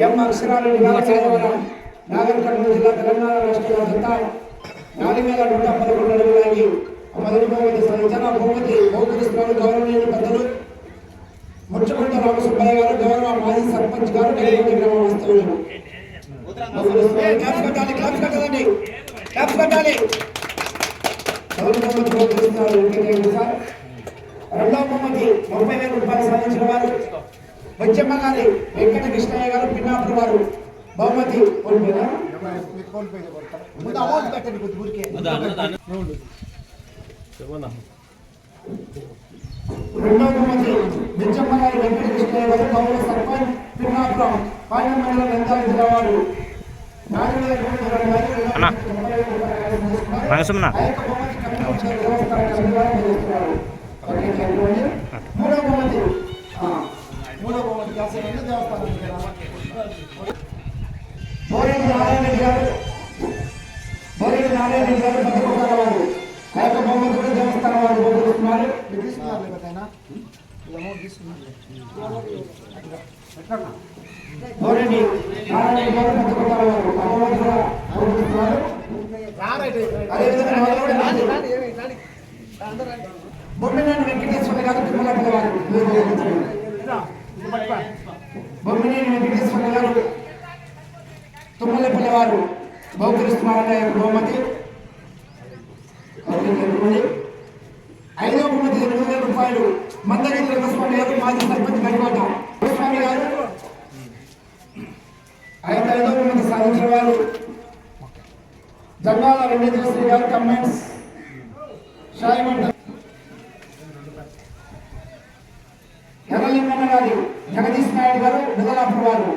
ఎం అక్షరారెడ్డి నాగర్ కర్నూలు జిల్లా తెలంగాణ రాష్ట్ర వ్యాప్తంగా 4111 అడుగులాగి మొదటి బహుమతి సాధించిన బహుమతి గౌరవనీయులు పెద్దలు ముచ్చకుంట రామసుబ్బయ్య గారు, గౌరవ మాజీ సర్పంచ్ గారు, గ్రామ వాస్తవ్యులు. రెండవ బహుమతి 30,000 రూపాయలు సాధించిన వారు బొచ్చమ్మ గారి వెంకట కృష్ణయ్య గారు, పిన్నాపురం వారు. బహుమతి రెండవ బహుమతి బొచ్చమ్మ గారి వెంకట కృష్ణయ్య గారు, గౌరవ సర్పంచ్, పిన్నాపురం, పాలెం మండలం, నంద్యాల జిల్లా వారు. బోరెడ్డి నారాయణ గారు పదకొండవ వారు. ఆ యొక్క బహుమతి కూడా దేవస్థానం వారు బహుమతిస్తున్నారు. బోరెడ్డి నారాయణ గారు పదకొండవ వారు. ఆ బహుమతి కూడా బహుమతిస్తున్నారు. బొమ్మినేని వెంకటేశ్వర గారు తిమ్మలపల్లి వారు. బొమ్మినేని వెంకటేశ్వర గారు తుమ్మలపల్లి వారు బహుకరిస్తున్నారన్న బహుమతి. ఐదవ బహుమతి 8,000 రూపాయలు మందగిరి రంగస్వామి గారు, మాజీ సర్పంచ్ గడికోట స్వామి గారు. ఐదవ బహుమతి సాధించిన వారు జంగాల వెంకటేశ్వరి గారు, కమెంట్స్ షాయిమంట. ఎర్రలింగన్న గారి జగదీష్ నాయుడు గారు, నిజలాపురం వారు.